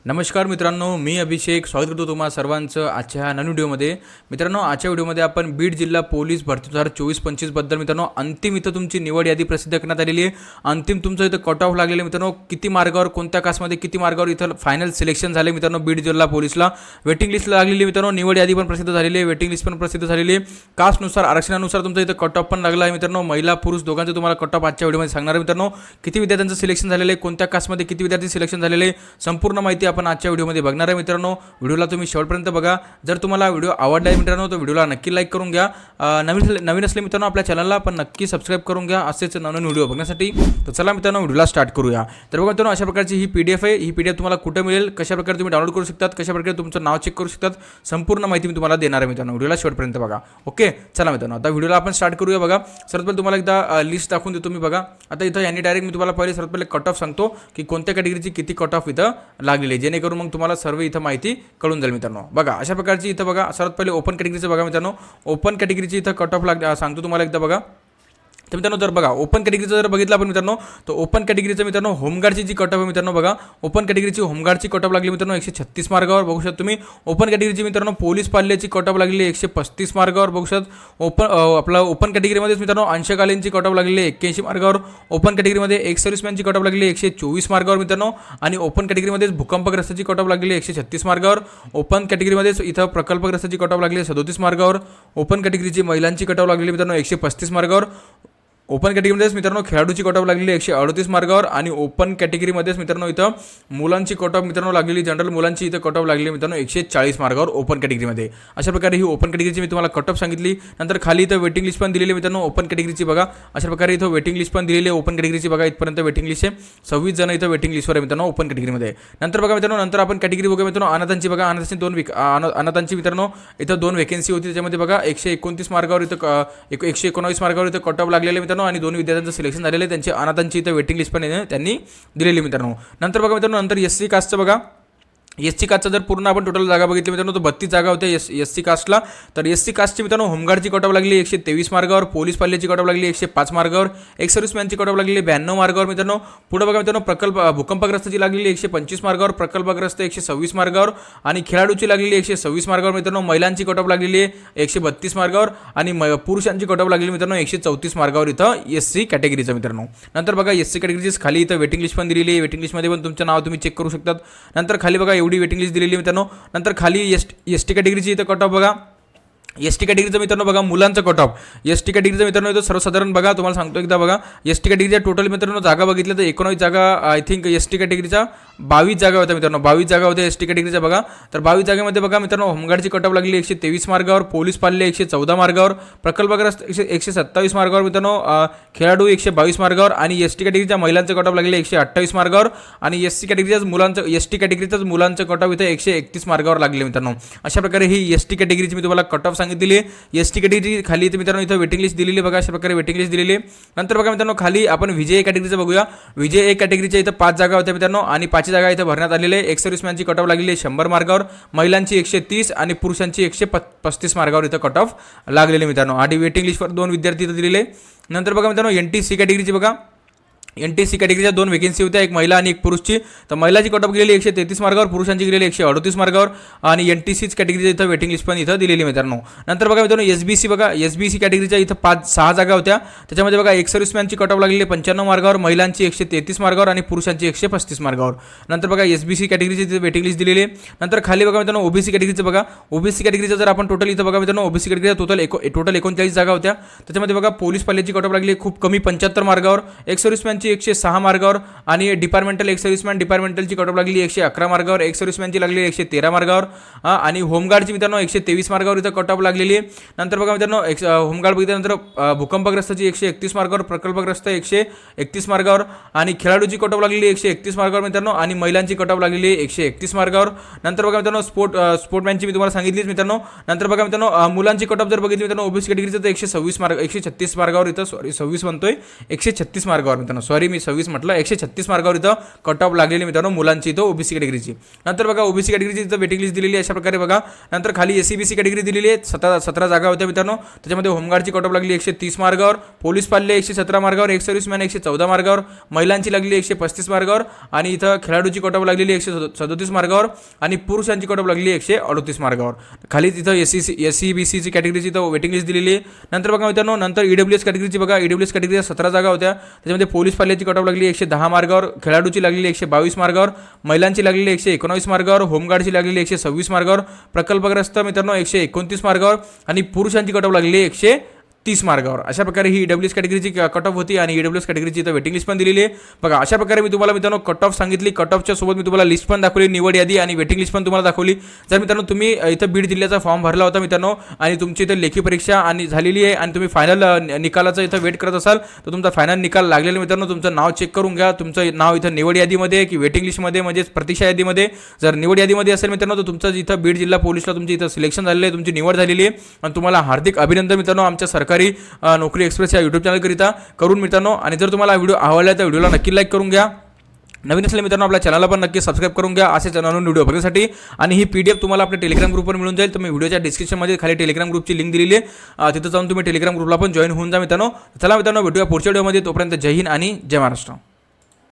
नमस्कार मित्रांनो, मी अभिषेक स्वागत करतो तुम्हा सर्वांचं आजच्या ह्या नवीन व्हिडिओमध्ये। मित्रांनो, आजच्या व्हिडिओमध्ये आपण बीड जिल्हा पोलीस भरती 2024-25 बद्दल मित्रांनो अंतिम इथं तुमची निवड यादी प्रसिद्ध करण्यात आलेली आहे। अंतिम तुमचं इथं कट ऑफ लागलेलं मित्रांनो, किती मार्गावर कोणत्या कास्टमध्ये किती मार्गावर इथं फायनल सिलेक्शन झाले मित्रांनो। बीड जिल्हा पोलीसला वेटिंग लिस्ट लागलेली मित्रांनो, निवड यादी पण प्रसिद्ध झालेली आहे, वेटिंग लिस्ट पण प्रसिद्ध झालेली आहे। कास्टनुसार आरक्षणानुसार तुमचं इथं कट ऑफ पण लागला आहे मित्रांनो। महिला पुरुष दोघांचं तुम्हाला कट ऑफ आजच्या व्हिडिओमध्ये सांगणार आहे मित्रांनो। किती विद्यार्थ्यांचं सिलेक्शन झालेलं आहे, कोणत्या कास्टमध्ये किती विद्यार्थी सिलेक्शन झालेले आहे, संपूर्ण माहिती आपण आजच्या व्हिडिओमध्ये बघणार आहे मित्रांनो। व्हिडिओला तुम्ही शेवटपर्यंत बघा। जर तुम्हाला व्हिडिओ आवडला आहे मित्रांनो तर व्हिडिओला नक्की लाईक करून घ्या। नवीन असले मित्रांनो आपल्या चॅनलला पण नक्की सबस्क्राइब करून घ्या असेच नवीन व्हिडिओ बघण्यासाठी। तर चला मित्रांनो व्हिडिओला स्टार्ट करूया। तर बघा मित्रांनो, अशा प्रकारची ही पीडीएफ आहे। ही पीडीएफ तुम्हाला कुठे मिळेल, कशा प्रकारे तुम्ही डाउनलोड करू शकतात, कशा प्रकारे तुमचं नाव चेक करू शकतात, संपूर्ण माहिती मी तुम्हाला देणार आहे मित्रांनो। व्हिडिओला शेवटपर्यंत बघा। ओके, चला मित्रांनो आता व्हिडिओला आपण स्टार्ट करूया। बघा, सर्वात पहिले तुम्हाला एकदा लिस्ट दाखवून देतो मी। बघा आता इथं यांनी डायरेक्ट मी तुम्हाला पहिले सर्वात पहिले कट ऑफ सांगतो की कोणत्या कॅटेगरीची किती कट ऑफ इथं लागलेली आहे, जेणेकरून मग तुम्हाला सर्व इथं माहिती कळून जाईल मित्रांनो। बघा अशा प्रकारची इथं बघा, सर्वात पहिले ओपन कॅटेगरीचं बघा मित्रांनो। ओपन कॅटेगरीची इथं कट ऑफ सांगतो तुम्हाला एकदा बघा। तर मित्रांनो जर बघा ओपन कॅटेगरीचं जर बघितलं आपण मित्रांनो, तर ओपन कॅटेगरीचं मित्रांनो होमगार्डची जी कट ऑफ आहे मित्रांनो, बघा ओपन कॅटेगरीची होमगार्डची कट ऑफ लागली मित्रांनो 136 मार्गावर बघू शकता तुम्ही। ओपन कॅटेगरीची मित्रांनो पोलीस पाल्याची कट ऑफ लागलेली 135 मार्गावर बघू शकता। आपला ओपन कॅटेगरीमध्येच मित्रांनो अंशकालीनची कट ऑफ लागलेली 81 मार्गावर। ओपन कॅटेगरीमध्ये एक्स सर्व्हिसमॅनची कट ऑफ लागलेली 124 मार्गावर मित्रांनो। आणि ओपन कॅटेगरीमध्येच भूकंपग्रस्ताची कट ऑफ लागलेली 136 मार्गावर। ओपन कॅटेगरीमध्येच इथं प्रकल्पग्रस्ताची कट ऑफ लागलेली 37 मार्गावर। ओपन कॅटेगरीची महिलांची कट ऑफ लागलेली मित्रांनो 135 मार्गावर। ओपन कॅटेगरीमध्येच मित्रांनो खेळाडूची कट ऑफ लागलेली 138 मार्गावर। आणि ओपन कॅटेगरीमध्येच मित्रांनो इथं मुलांची कट ऑफ मित्रांनो लागलेली जनरल मुलांची इथं कट ऑफ लागलेली मित्रांनो 140 मार्गावर ओपन कॅटेगरीमध्ये। अशा प्रकारे ही ओपन कॅटेगरीची मी तुम्हाला कट ऑफ सांगितली। नंतर खाली इथं वेटिंग लिस्ट पण दिलेली मित्रांनो ओपन कॅटेगरीची बघा। अशा प्रकारे इथं वेटिंग लिस्ट पण दिलेली आहे ओपन कॅटेगरीची बघा। इथपर्यंत वेटिंग लिस्ट आहे, 26 जण इथं वेटिंग लिस्टवर आहे मित्रांनो ओपन कॅटेगरीमध्ये। नंतर बघा मित्रांनो, नंतर आपण कॅटेगरी बघूया मित्रांनो अनाथांची बघा। अनाथांची मित्रांनो इथं 2 वेकेन्सी होती, त्याच्यामध्ये बघा 129 मार्गावर इथं 119 मार्गावर इथं कट ऑफ लागलेले मित्रांनो। आणि 2 विद्यार्थ्यांचं सिलेक्शन झालेले, त्यांची अनाथांची इथं वेटिंग लिस्ट पण त्यांनी दिलेली मित्रांनो। नंतर बघा मित्रांनो, नंतर एससी कास्टचं बघा। एससी कास्टचा जर पूर्ण आपण टोटल जागा बघितली मित्रांनो, तर 32 जागा होत्या एससी कास्टला। तर एससी कास्टची मित्रांनो होमगार्डची कट ऑफ लागली 123 मार्गावर। पोलीस पाल्याची कट ऑफ लागली 105 मार्गावर। एक्स सर्व्हिसमॅनची कट ऑफ लागली 92 मार्गावर मित्रांनो। पुढे बघा मित्रांनो, भूकंपग्रस्ताची लागलेली 125 मार्गावर। प्रकल्पग्रस्त 126 मार्गावर। आणि खेळाडूची लागलेली 126 मार्गावर मित्रांनो। महिलांची कट ऑफ लागलेली 132 मार्गावर। आणि पुरुषांची कट ऑफ लागलेली मित्रांनो 134 मार्गावर इथं एससी कॅटेगरीचं मित्रांनो। नंतर बघा एससी कॅटेगरीची खाली इथं वेटिंग लिस्ट पण दिलेली आहे, वेटिंग लिस्टमध्ये पण तुमचं नाव तुम्ही चेक करू शकतात। नंतर खाली बघा एवढी वेटिंग लिस्ट दिलेली मित्रांनो। नंतर खाली एसटी कॅटेगरीची इथं कट ऑफ बघा। एसटी कॅटेगरीचं मित्रांनो बघा मुलांचं कट ऑफ। एसटी कॅटेगरीचं मित्रांनो इथं सर्वसाधारण बघा, तुम्हाला सांगतो एकदा बघा। एसटी कॅटेगरीच्या टोटल मित्रांनो जागा बघितल्या तर 19 जागा आय थिंक एसटी कॅटेगरीच्या 22 जागा होत्या मित्रांनो। 22 जागा होत्या एसटी कॅटेगरीच्या बघा। तर 22 जागेमध्ये बघा मित्रांनो होमगार्डची कट ऑफ लागली 123 मार्गावर। पोलीस पाल्य 114 मार्गावर। प्रकल्पग्रस्त 127 मार्गावर मित्रांनो। खेळाडू 122 मार्गावर। आणि एसटी कॅटेगरीच्या महिलांचं कट ऑफ लागले 128 मार्गावर। आणि एससी कॅटेगरीच्याच एसटी कॅटेगरीच्याच मुलांचं कट ऑफ इथं 131 मार्गावर लागले मित्रांनो। अशा प्रकारे ही एसटी कॅटेगरीची मी तुम्हाला कट ऑफ सांगितलेली आहे। एसटी कॅटेगरी खाली इथे मित्रांनो इथं वेटिंग लिस्ट दिलेली बघा। अशा प्रकारे वेटिंग लिस्ट दिलेली आहे। नंतर बघा मित्रांनो खाली आपण विजय कॅटेगरीचं बघूया। विजय कॅटेगरीच्या इथं 5 जागा होत्या मित्रांनो। आणि 5 जागा इथं भरण्यात आलेले आहे। एक्स सर्व्हिसमॅनची कट ऑफ लागलेली 100 मार्गावर। महिलांची 130 आणि पुरुषांची 135 मार्गावर इथं कट ऑफ लागलेले मित्रांनो। आणि वेटिंग लिस्टवर 2 विद्यार्थी इथं दिलेले। नंतर बघा मित्रांनो एनटीसी कॅटेगरीची बघा। एनटीसी कॅटेगरीच्या 2 वेकेन्सी होत्या, एक महिला आणि एक पुरुषची। तर महिलाची कट ऑफ गेलेली 133 मार्गावर, पुरुषांची गेलेली 138 मार्गावर। आणि एनटीसीच कॅटेगरीच्या इथं वेटिंग लिस्ट पण इथं दिलेली मित्रांनो। नंतर बघा मित्रांनो एसबीसी बघा। एसबीसी कॅटेगरीच्या इथं 6 जागा होत्या, त्याच्यामध्ये बघा एक्स सर्व्हिसमॅनची कट ऑफ लागलेली 95 मार्गावर। महिलांची 133 मार्गावर आणि पुरुषांची 135 मार्गावर। नंतर बघा एसबीसी कॅटेगरीची इथं वेटिंग लिस्ट दिलेली आहे। नंतर खाली बघा मित्रांनो ओबीसी कॅटेगरीचं बघा। ओबीसी कॅटेगरीचं जर आपण टोटल इथं बघा मित्रांनो, ओबीसी कॅटेगरीच्या टोटल 39 जागा होत्या, त्याच्यामध्ये बघा पोलीस पाल्याची कट ऑफ लागली खूप कमी 75 मार्गावर। एक्स सर्व्हिसमॅनची 106 मार्गावर। आणि डिपार्टमेंटल एक्स सर्व्हिसमॅन डिपार्टमेंटलची कट ऑफ लागली 111 मार्गावर। एक्स सर्व्हिसमॅनची लागली 113 मार्गावर। आणि होमगार्डची मित्रांनो 123 मार्गावर इथं कट ऑफ लागलेली आहे। नंतर बघा मित्रांनो होमगार्ड बघितल्यानंतर भूकंपग्रस्ताची 131 मार्गावर। प्रकल्पग्रस्त 131 मार्गावर। आणि खेळाडूची कट ऑफ लागलेली 131 मार्गावर मित्रांनो। आणि महिलांची कट ऑफ लागलेली 131 मार्गावर। नंतर बघा मित्रांनो स्पोर्टमॅनची मी तुम्हाला सांगितलीच मित्रांनो। नंतर बघा मित्रांनो मुलांची कट ऑफ जर बघितली मित्रांनो ओबीसी कॅटेगरीचं तर 136 मार्गावर इथं 26 मार्गावर इथं 26 म्हणतोय 136 मार्गावर मित्रांनो सॉरी मी 26 म्हटलं, 136 मार्कावर इथं कट ऑफ लागलेली मित्रांनो मुलांची इथं ओबीसी कॅटेगरीची. नंतर बघा ओबीसी कॅटेगरीची इथं वेटिंग लिस्ट दिलेली आहे अशा प्रकारे बघा. नंतर खाली एससीबीसी कॅटेगरी दिलेली आहे, 17 जागा होत्या मित्रांनो. त्याच्यामध्ये होमगार्डची कट ऑफ लागली 130 मार्कावर, पोलीस पाल्य 117 मार्कावर, एक सर्व्हिसमॅन 114 मार्कावर, महिलांची लागली 135 मार्कावर आणि इथं खेळाडूची कट ऑफ लागलेली 137 मार्कावर आणि पुरुषांची कट ऑफ लागली 138 मार्कावर. खाली तिथं एससीबीसीची कॅटेगरीची इथं वेटिंग लिस्ट दिलेली आहे. नंतर बघा मित्रांनो नंतर ईडब्ल्यूएस कॅटेगरीची बघा, ईडब्ल्यूएस कॅटेगरीच्या 17 जागा होत्या. त्याच्यामध्ये पोलीस पाल्याची कट ऑफ लागली 110 मार्कावर, खेळाडूची लागलेली 122 मार्कावर, महिलांची लागलेली 119 मार्कावर, होमगार्डची लागलेली 126 मार्कावर, प्रकल्पग्रस्त मित्रांनो 129 मार्कावर आणि पुरुषांची कट ऑफ लागलेली 130 मार्कावर. अशा प्रकारे ही ईडब्ल्यूएस कॅटेगरीची कट ऑफ होती आणि ईडब्ल्यूएस कॅटेगरीची इथं वेटिंग लिस्ट पण दिलेली आहे बघा. अशा प्रकारे मी तुम्हाला मित्रांनो कट ऑफ सांगितली, कट ऑफच्या सोबत मी तुम्हाला लिस्ट पण दाखवली, निवड यादी आणि वेटिंग लिस्ट पण तुम्हाला दाखवली. जर मित्रांनो तुम्ही इथं बीड जिल्ह्याचा फॉर्म भरला होता मित्रांनो आणि तुमची इथं लेखी परीक्षा आणि झालेली आहे आणि तुम्ही फायनल निकालाचं इथं वेट करत असाल तर तुमचा फायनल निकाल लागलेला मित्रांनो. तुमचं नाव चेक करून घ्या, तुमचं नाव इथं निवड यादीमध्ये की वेटिंग लिस्टमध्ये म्हणजेच प्रतीक्षा यादीमध्ये. जर निवड यादीमध्ये असेल मित्रांनो तर तुमचं इथं बीड जिल्हा पोलीसला तुमची इथं सिलेक्शन झालेलं आहे, तुमची निवड झालेली आहे आणि तुम्हाला हार्दिक अभिनंदन मित्रांनो आमच्या सरकारी नोकरी एक्सप्रेस या यूट्यूब चॅनलकरिता करून मित्रांनो. आणि जर तुम्हाला व्हिडिओ आवडला तर व्हिडिओला नक्की लाईक करून घ्या, नवीन असले मित्रांनो आपल्या चॅनलला पण नक्की सबस्क्राईब करून घ्या असे चॅनलवरून व्हिडिओ बघण्यासाठी. आणि ही PDF तुम्हाला आपल्या टेलिग्राम ग्रुपवर मिळून जाईल. तुम्ही व्हिडिओच्या डिस्क्रिप्शनमध्ये खाली टेलिग्राम ग्रुपची लिंक दिलेली आहे, तिथं जाऊन तुम्ही टेलिग्राम ग्रुपला पण जॉईन होऊन जा मित्रांनो. चला मित्रांनो भेटूया पुढच्या व्हिडिओमध्ये, तोपर्यंत जय हिंद आणि जय महाराष्ट्र.